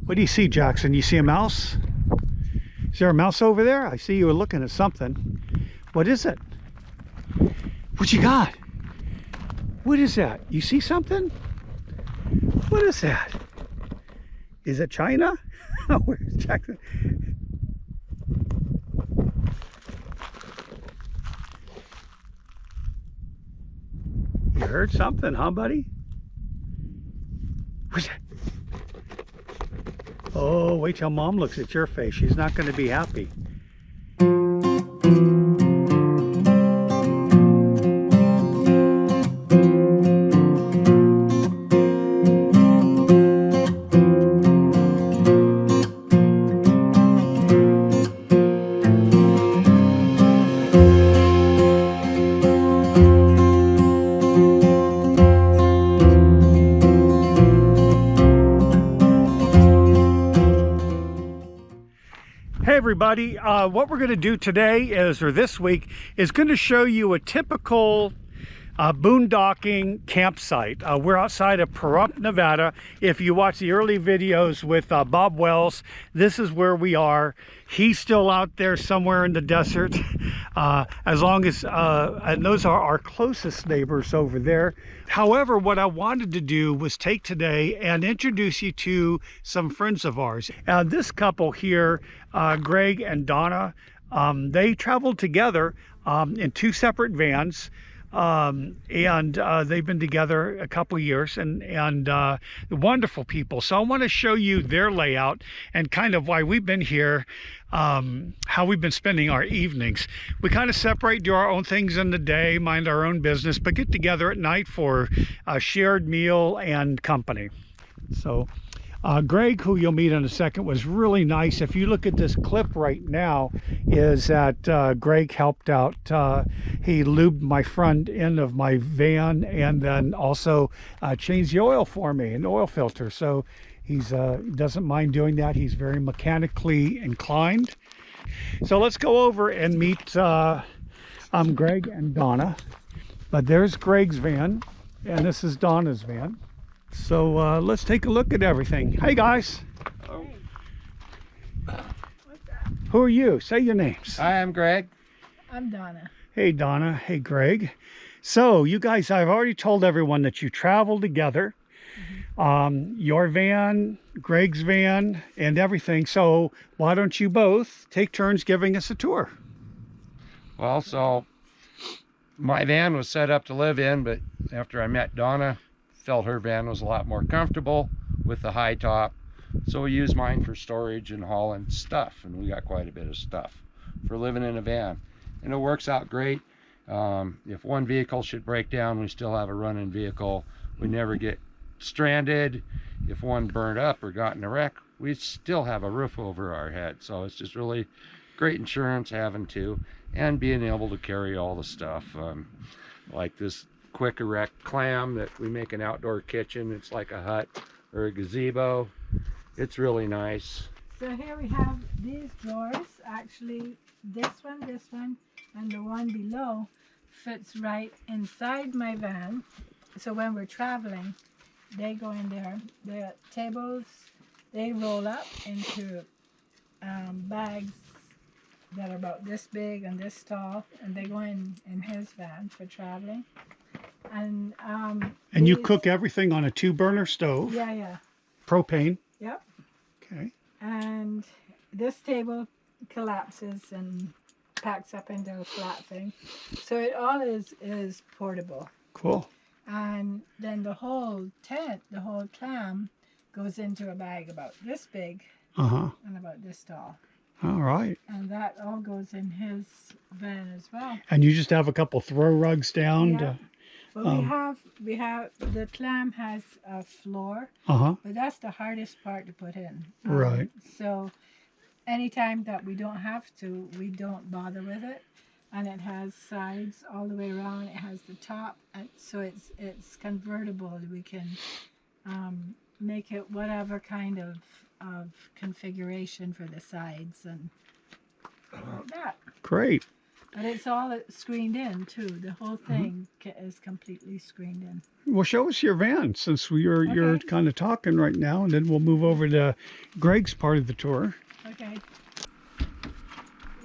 What do you see, Jackson? You see a mouse? Is there a mouse over there? I see you were looking at something. What is it? What you got? What is that? You see something? What is that? Is it China? Where's Jackson? You heard something, huh, buddy? What's that? Oh, wait till Mom looks at your face. She's not going to be happy. Hey everybody, what we're going to do today is, or this week, is going to show you a typical boondocking campsite. We're outside of Pahrump, Nevada. If you watch the early videos with Bob Wells, this is where we are. He's still out there somewhere in the desert, as long as, and those are our closest neighbors over there. However, what I wanted to do was take today and introduce you to some friends of ours. This couple here, Greg and Donna, they traveled together in two separate vans. They've been together a couple years and wonderful people. So I want to show you their layout and kind of why we've been here, how we've been spending our evenings. We kind of separate, do our own things in the day, mind our own business, but get together at night for a shared meal and company. So Greg, who you'll meet in a second, was really nice. If you look at this clip right now, is that Greg helped out. He lubed my front end of my van and then also changed the oil for me, an oil filter. So he's doesn't mind doing that. He's very mechanically inclined. So let's go over and meet Greg and Donna. But there's Greg's van and this is Donna's van. So let's take a look at everything. Hey guys. Hello. What's that? Who are you? Say your names. Hi, I'm Greg. I'm Donna. Hey Donna. Hey Greg. So you guys, I've already told everyone that you travel together. Your van, Greg's van, and everything. So why don't you both take turns giving us a tour? Well, so my van was set up to live in, but after I met Donna, felt her van was a lot more comfortable with the high top, so we used mine for storage and hauling stuff, and we got quite a bit of stuff for living in a van, and it works out great. If one vehicle should break down, we still have a running vehicle. We never get stranded. If one burned up or got in a wreck, we still have a roof over our head. So it's just really great insurance having two and being able to carry all the stuff, like this quick erect Clam that we make an outdoor kitchen. It's like a hut or a gazebo. It's really nice. So here we have these drawers. Actually, this one, and the one below fits right inside my van. So when we're traveling, they go in there. The tables, they roll up into bags that are about this big and this tall, and they go in his van for traveling. And you cook everything on a 2-burner stove. Yeah. Propane. Yep. Okay. And this table collapses and packs up into a flat thing. So it all is portable. Cool. And then the whole tent, the whole Clam, goes into a bag about this big and about this tall. All right. And that all goes in his van as well. And you just have a couple throw rugs down. Yeah. To, well, we have the Clam has a floor, but that's the hardest part to put in. Right. So anytime that we don't have to, we don't bother with it. And it has sides all the way around. It has the top, so it's convertible. We can make it whatever kind of configuration for the sides and like that. Great. But it's all screened in too. The whole thing is completely screened in. Well, show us your van since you're Okay. kind of talking right now, and then we'll move over to Greg's part of the tour. Okay.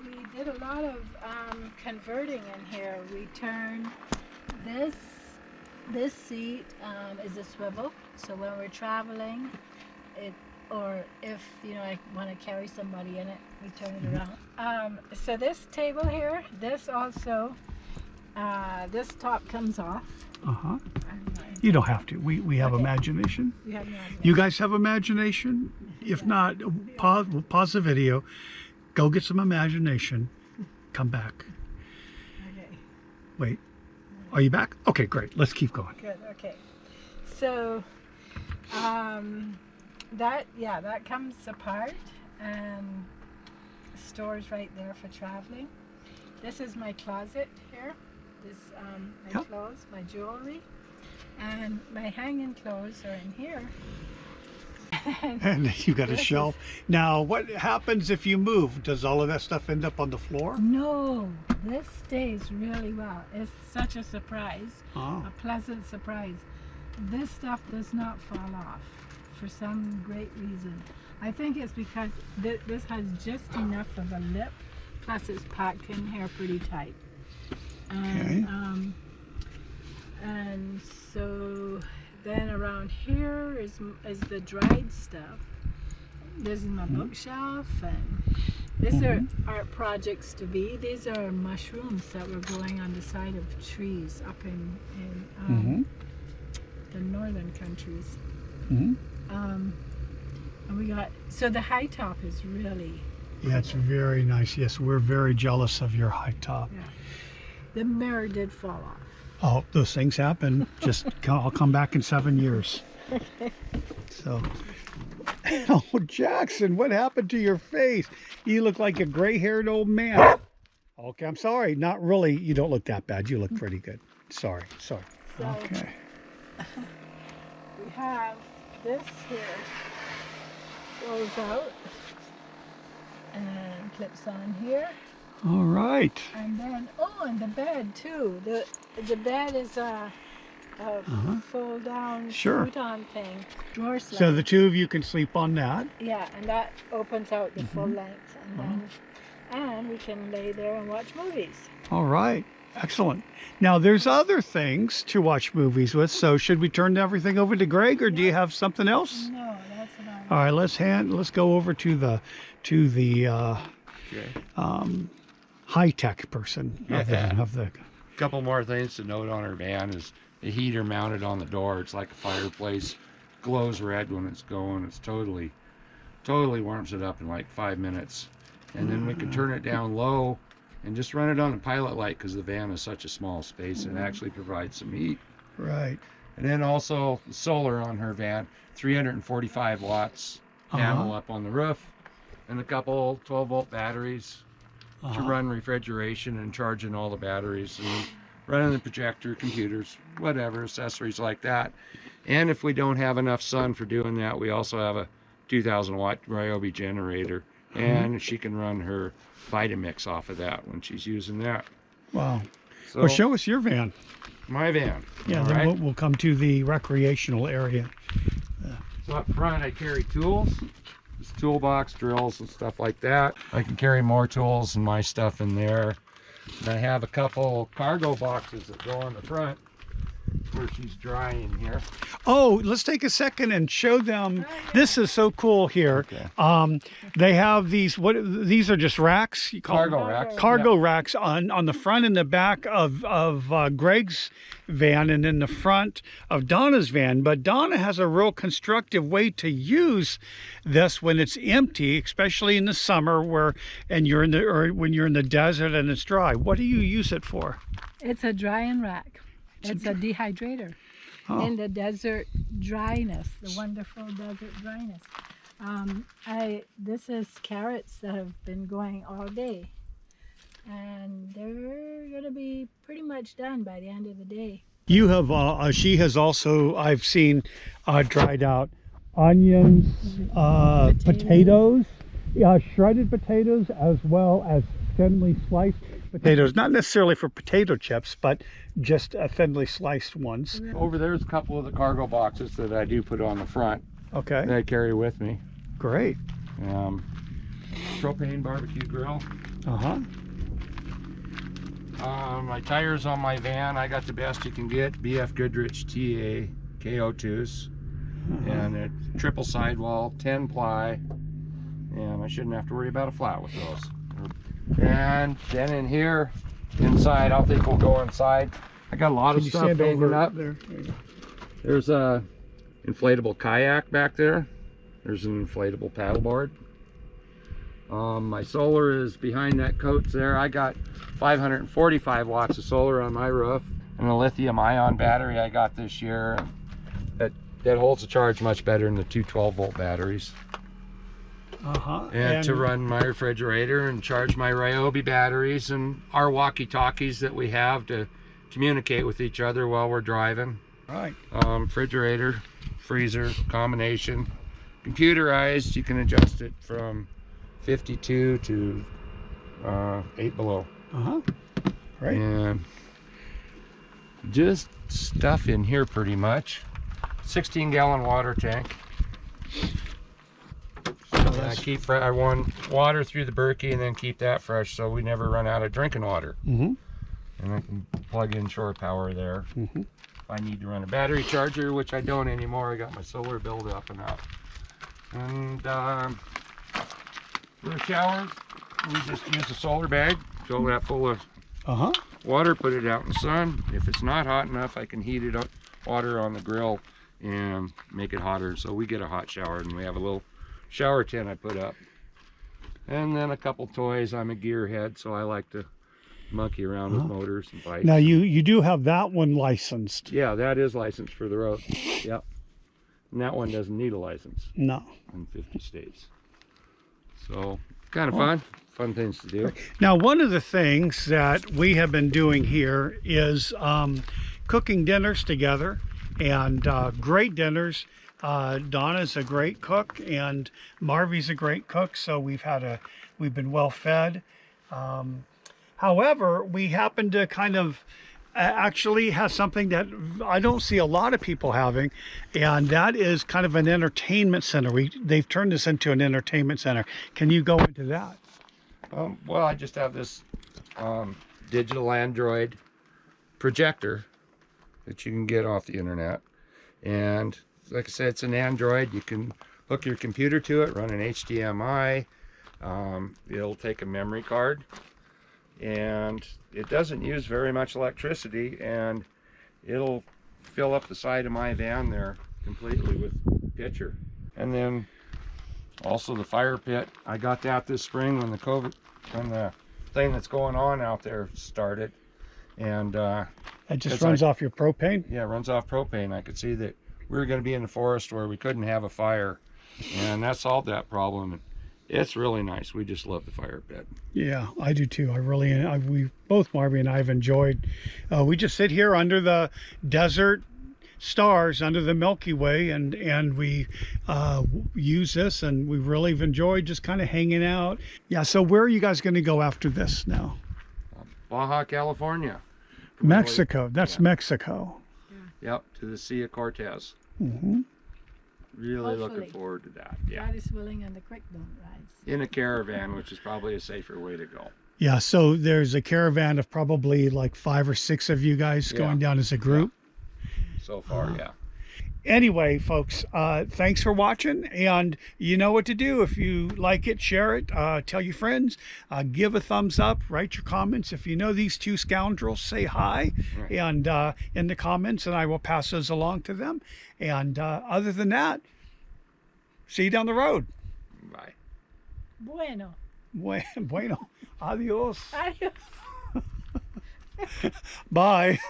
We did a lot of converting in here. We turned this seat is a swivel, so when we're traveling, or if I want to carry somebody in it, we turn it around. So this table here, this also, this top comes off. Uh-huh. You don't have to. We have imagination. We have no idea. You guys have imagination? If not, pause the video, go get some imagination, come back. Okay. Wait, are you back? Okay, great. Let's keep going. Good. Okay. So, that comes apart and stores right there for traveling. This is my closet here. This my clothes, my jewelry, and my hanging clothes are in here. And you got a shelf. Now, what happens if you move? Does all of that stuff end up on the floor? No, this stays really well. It's such a surprise, Oh. a pleasant surprise. This stuff does not fall off for some great reason. I think it's because this has just enough of a lip, plus it's packed in here pretty tight. And, Okay. And so then around here is the dried stuff. This is my bookshelf, and these are art projects to be. These are mushrooms that were growing on the side of trees up in the northern countries. And we got, so the high top is really, Yeah, it's very nice. Yes, we're very jealous of your high top. yeah. The mirror did fall off. Oh, those things happen. Just I'll come back in 7 years. So, oh, Jackson, what happened to your face? You look like a gray-haired old man. Okay, I'm sorry. Not really. You don't look that bad. You look pretty good. Sorry. So Okay. we have this here, goes out and clips on here. All right. And then, and the bed too. The bed is a fold down Sure. futon thing, drawer slam. So the two of you can sleep on that. Yeah, and that opens out the full length, and we can lay there and watch movies. All right. Excellent. Now, there's other things to watch movies with. So should we turn everything over to Greg, or do you have something else? No, that's about it. All right. Let's go over to the high-tech person of the. Couple more things to note on our van is the heater mounted on the door. It's like a fireplace, glows red when it's going. It's totally warms it up in like 5 minutes. And then we can turn it down low and just run it on a pilot light because the van is such a small space and actually provides some heat. Right. And then also solar on her van, 345 watts panel up on the roof, and a couple 12-volt batteries to run refrigeration and charging all the batteries and running the projector, computers, whatever, accessories like that. And if we don't have enough sun for doing that, we also have a 2,000 watt Ryobi generator, and she can run her Vitamix off of that when she's using that. Wow. So Well, show us your van. my van. Yeah, all then right? we'll come to the recreational area. So up front I carry tools. This toolbox, drills and stuff like that. I can carry more tools and my stuff in there. And I have a couple cargo boxes that go on the front where she's drying here. Oh, let's take a second and show them. This is so cool here. Okay. They have these. These are just racks. You call Cargo them? racks. Cargo racks on the front and the back of Greg's van and in the front of Donna's van. But Donna has a real constructive way to use this when it's empty, especially in the summer or when you're in the desert and it's dry. What do you use it for? It's a drying rack. It's a dehydrator. In the desert dryness, the wonderful desert dryness. This is carrots that have been going all day, and they're gonna be pretty much done by the end of the day. You have. She has also. I've seen dried out onions, potatoes, shredded potatoes, as well as thinly sliced. potatoes, not necessarily for potato chips, but just thinly sliced ones. Over there's a couple of the cargo boxes that I do put on the front Okay, that I carry with me. great. Propane barbecue grill. Uh-huh. My tires on my van, I got the best you can get, BF Goodrich TA KO2s. And a triple sidewall, 10 ply, and I shouldn't have to worry about a flat with those. And then in here, inside, I think we'll go inside. I got a lot of stuff hanging up. There. There's a inflatable kayak back there. There's an inflatable paddleboard. My solar is behind that coach there. I got 545 watts of solar on my roof, and a lithium ion battery I got this year. That holds the charge much better than the two 12-volt batteries. And to run my refrigerator and charge my Ryobi batteries and our walkie-talkies that we have to communicate with each other while we're driving. Right. Refrigerator, freezer combination. Computerized, you can adjust it from 52 to 8 below. Right. And just stuff in here pretty much. 16-gallon water tank. I want water through the Berkey and then keep that fresh so we never run out of drinking water. And I can plug in shore power there. If I need to run a battery charger, which I don't anymore, I got my solar build up and up. And for a shower, we just use a solar bag, fill that full of water, put it out in the sun. If it's not hot enough, I can heat it up, water on the grill, and make it hotter. So we get a hot shower, and we have a little shower tin I put up. And then a couple toys. I'm a gearhead, so I like to monkey around with motors and bikes. Now you do have that one licensed. Yeah, that is licensed for the road. Yep. And that one doesn't need a license. No. In 50 states. So kind of fun things to do. Now, one of the things that we have been doing here is cooking dinners together, and great dinners. Donna's a great cook, and Marvy's a great cook, so we've been well fed. However, we happen to kind of actually have something that I don't see a lot of people having, and that is kind of an entertainment center. They've turned this into an entertainment center. Can you go into that? Well, I just have this digital Android projector that you can get off the internet, and like I said, it's an Android. You can hook your computer to it, run an HDMI. It'll take a memory card, and it doesn't use very much electricity, and it'll fill up the side of my van there completely with picture. And then also the fire pit, I got that this spring when the thing that's going on out there started, and it just runs off your propane. Yeah, it runs off propane. I could see that we were going to be in the forest where we couldn't have a fire, and that solved that problem. It's really nice. We just love the fire pit. Yeah, I do too. We both, Marvy and I, have enjoyed. We just sit here under the desert stars, under the Milky Way, and we use this, and we really have enjoyed just kind of hanging out. Yeah. So where are you guys going to go after this now? Baja California. Mexico. That's Mexico. Yep, to the Sea of Cortez. Really looking forward to that. Yeah. God is willing and the creek don't rise. In a caravan, which is probably a safer way to go. Yeah, so there's a caravan of probably like 5 or 6 of you guys going down as a group. So far, yeah. Anyway, folks, thanks for watching, and you know what to do. If you like it, share it, tell your friends, give a thumbs up, write your comments. If you know these two scoundrels, say hi and in the comments, and I will pass those along to them. And other than that, see you down the road. Bye. Bueno. Bueno. Adios. Adios. Bye.